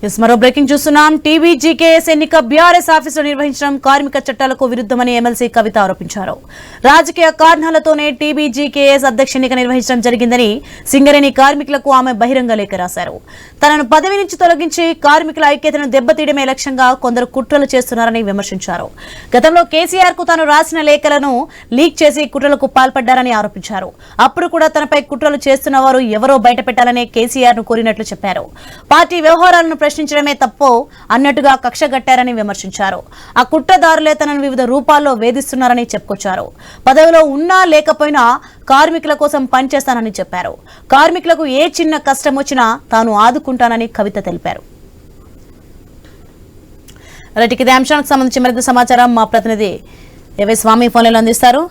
మరో బ్రేకింగ్ చూస్తున్నాం. టీబీజీకేఎస్ ఎన్నిక బీఆర్ఎస్ ఆఫీసులో నిర్వహించడం కార్మిక చట్టాలకు విరుద్ధమని ఎమ్మెల్సీ కవిత ఆరోపించారు. రాజకీయ కారణాలతోనే టీబీజీకేఎస్ అధ్యక్ష ఎన్నిక నిర్వహించడం జరిగిందని సింగరేణి కార్మికులకు ఆమె బహిరంగ లేఖ రాశారు. తనను పదవి నుంచి తొలగించి కార్మికుల ఐక్యతను దెబ్బతీయడమే లక్ష్యంగా కొందరు కుట్రలు చేస్తున్నారని విమర్శించారు. గతంలో కేసీఆర్ కు తాను రాసిన లేఖలను లీక్ చేసి కుట్రలకు పాల్పడ్డారని ఆరోపించారు. అప్పుడు కూడా తనపై కుట్రలు చేస్తున్న వారు ఎవరో బయటపెట్టాలనే కేసీఆర్ ను కోరినట్లు చెప్పారు. పార్టీ వ్యవహారాలను ప్రశ్నించడమే తప్పు అన్నట్టుగా కక్షగట్టారని విమర్శించారు. ఆ కుట్రదారులే తనను వివిధ రూపాల్లో వేధిస్తున్నారని చెప్పుకొచ్చారు. పదవిలో ఉన్నా లేకపోయినా కార్మికుల కోసం పనిచేస్తానని చెప్పారు. కార్మికులకు ఏ చిన్న కష్టం వచ్చినా తాను ఆదుకుంటానని కవిత తెలిపారు. ఇదే అంశానికి సంబంధించి మరింత సమాచారం మా ప్రతినిధి ఏవై స్వామి ఫోన్లో అందిస్తారు.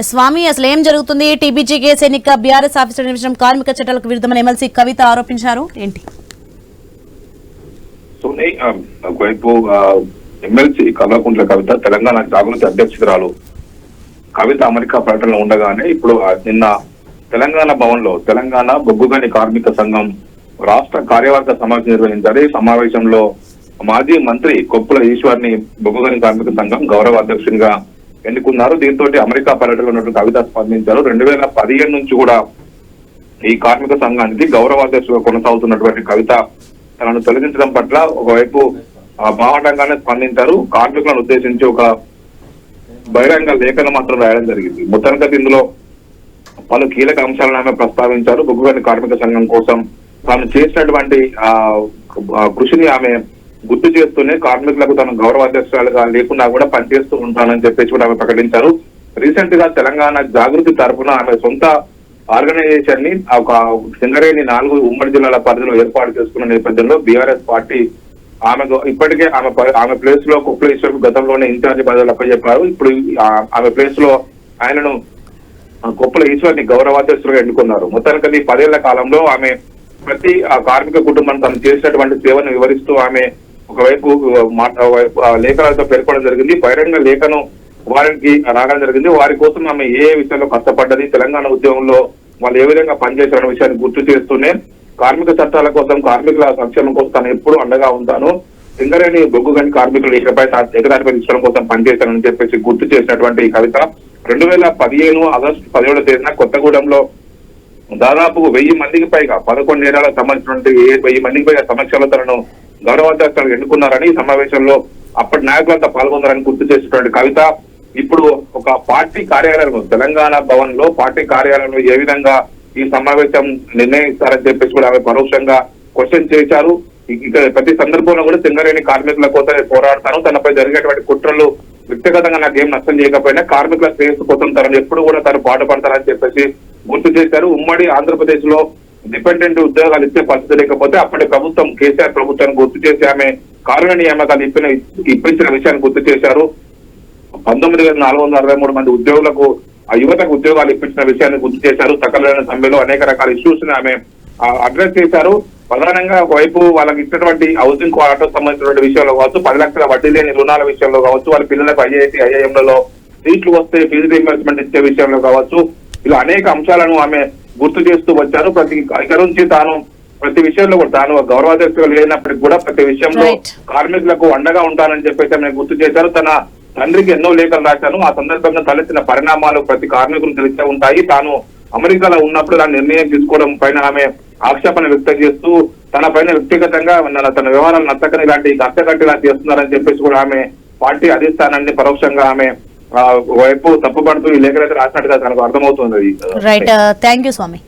స్వామి, అసలు ఏం జరుగుతుంది? టీబీజీకేఎస్ ఎన్నిక బీఆర్ఎస్ ఆఫీసులో నిర్వహించడం కార్మిక చట్టాలకు విరుద్ధమని ఎమ్మెల్సీ కవిత ఆరోపించారు. ఏంటి? ఒకవైపు ఎమ్మెల్సీ కల్వకుంట్ల కవిత తెలంగాణ జాగృతి అధ్యక్షురాలు కవిత అమెరికా పర్యటనలో ఉండగానే ఇప్పుడు నిన్న తెలంగాణ భవన్ లో తెలంగాణ బొగ్గుగని కార్మిక సంఘం రాష్ట్ర కార్యవర్గ సమావేశం నిర్వహించారు. ఈ సమావేశంలో మాజీ మంత్రి కొప్పుల ఈశ్వర్ని బొగ్గుగని కార్మిక సంఘం గౌరవ అధ్యక్షునిగా ఎన్నుకున్నారు. దీంతో అమెరికా పర్యటనలో ఉన్నట్టు కవిత స్పందించారు. 2015 నుంచి కూడా ఈ కార్మిక సంఘానికి గౌరవ అధ్యక్షులుగా కొనసాగుతున్నటువంటి కవిత తనను తొలగించడం పట్ల ఒకవైపు బాహటంగానే స్పందించారు. కార్మికులను ఉద్దేశించి ఒక బహిరంగ లేఖను మాత్రం రాయడం జరిగింది. మొత్తానికి ఇందులో పలు కీలక అంశాలను ఆమె ప్రస్తావించారు. బొగ్గుగని కార్మిక సంఘం కోసం తాను చేసినటువంటి కృషిని ఆమె గుర్తు చేస్తూనే కార్మికులకు తన గౌరవ అధ్యక్షురాలుగా లేకుండా కూడా పనిచేస్తూ ఉంటానని చెప్పేసి కూడా ఆమె ప్రకటించారు. రీసెంట్ గా తెలంగాణ జాగృతి తరఫున ఆమె సొంత ఆర్గనైజేషన్ ని ఒక సింగరేణి 4 ఉమ్మడి జిల్లాల పరిధిలో ఏర్పాటు చేసుకున్న నేపథ్యంలో బీఆర్ఎస్ పార్టీ ఆమెకు ఇప్పటికే ఆమె ప్లేస్ లో కుప్పలేశ్వర్ గతంలోనే ఇన్ఛార్జి పదవులు అప్పచెప్పారు. ఇప్పుడు ఆమె ప్లేస్ లో ఆయనను కొప్పుల ఈశ్వర్ని గౌరవాధ్యక్షులుగా ఎన్నుకున్నారు. మొత్తానికి 10 ఏళ్ల కాలంలో ఆమె ప్రతి కార్మిక కుటుంబం తను చేసినటువంటి సేవను వివరిస్తూ ఆమె ఒకవైపు లేఖలతో పేర్కొనడం జరిగింది. బహిరంగ లేఖను వారికి రావడం జరిగింది. వారి కోసం ఆమె ఏ విషయంలో కష్టపడ్డది, తెలంగాణ ఉద్యమంలో వాళ్ళు ఏ విధంగా పనిచేశారన్న విషయాన్ని గుర్తు చేస్తూనే కార్మిక చట్టాల కోసం, కార్మికుల సంక్షేమం కోసం తాను ఎప్పుడు అండగా ఉంటాను, సింగరేణి బొగ్గుగని కార్మికులు ఇకపై ఏకదాటిపై తీసుకోవడం కోసం పనిచేశానని చెప్పేసి గుర్తు చేసినటువంటి కవిత 2015 ఆగస్టు 17వ తేదీన కొత్తగూడెంలో దాదాపు 1000 మందికి పైగా 11 నేరాలకు సంబంధించినటువంటి 1000 మందికి పైగా సమక్షంలో తనను గౌరవాధ్యక్షులు ఎన్నుకున్నారని సమావేశంలో అప్పటి నాయకులంతా పాల్గొన్నారని గుర్తు చేసినటువంటి కవిత ఇప్పుడు ఒక పార్టీ కార్యాలయంలో తెలంగాణ భవన్ లో పార్టీ కార్యాలయంలో ఏ విధంగా ఈ సమావేశం నిర్ణయిస్తారని చెప్పేసి కూడా ఆమె పరోక్షంగా క్వశ్చన్ చేశారు. ఇక ప్రతి సందర్భంలో కూడా సింగరేణి కార్మికుల కోసమే పోరాడతాను, తనపై జరిగేటువంటి కుట్రలు వ్యక్తిగతంగా నాకేం నష్టం చేయకపోయినా కార్మికుల శ్రేయస్సు కోసం తనను ఎప్పుడు కూడా తను పాటుపడతారని చెప్పేసి గుర్తు చేశారు. ఉమ్మడి ఆంధ్రప్రదేశ్ లో డిపెండెంట్ ఉద్యోగాలు ఇచ్చే పరిస్థితి లేకపోతే అప్పటి ప్రభుత్వం కేసీఆర్ ప్రభుత్వాన్ని గుర్తు చేసి ఆమె కారుణ నియామకాలు ఇప్పించిన విషయాన్ని గుర్తు చేశారు. 19,463 మంది ఉద్యోగులకు యువతకు ఉద్యోగాలు ఇప్పించిన విషయాన్ని గుర్తు చేశారు. సకలైన సమ్మెలో అనేక రకాల ఇష్యూస్ ని ఆమె అడ్రస్ చేశారు. ప్రధానంగా ఒకవైపు వాళ్ళకి ఇచ్చినటువంటి హౌసింగ్ క్వార్టర్ సంబంధించినటువంటి విషయంలో కావచ్చు, 10 లక్షల వడ్డీ లేని రుణాల విషయంలో కావచ్చు, వాళ్ళ పిల్లలకు ఐఐటి ఐఐఎంలలో సీట్లు వస్తే ఫీజు రీయింబర్స్మెంట్ ఇచ్చే విషయంలో కావచ్చు, ఇలా అనేక అంశాలను ఆమె గుర్తు చేస్తూ వచ్చారు. ఇక నుంచి తాను ప్రతి విషయంలో కూడా తాను గౌరవాధ్యక్షులు లేనప్పటికీ కూడా ప్రతి విషయంలో కార్మికులకు అండగా ఉంటానని చెప్పేసి ఆమె గుర్తు చేశారు. తన తండ్రికి ఎన్నో లేఖలు రాశాను, ఆ సందర్భంగా తలెత్తిన పరిణామాలు ప్రతి కార్మికులు తెలిసే ఉంటాయి. తాను అమెరికాలో ఉన్నప్పుడు దాని నిర్ణయం తీసుకోవడం పైన ఆమె ఆక్షేపణ వ్యక్తం చేస్తూ తన పైన వ్యక్తిగతంగా తన వ్యవహారాలు నచ్చకని ఇలాంటి గట్టగట్టిలా చేస్తున్నారని చెప్పేసి కూడా ఆమె పార్టీ అధిష్టానాన్ని పరోక్షంగా ఆమె వైపు తప్పుపడుతూ ఈ లేఖలు అయితే రాసినట్టుగా తనకు అర్థమవుతుంది. Right, thank you Swamy.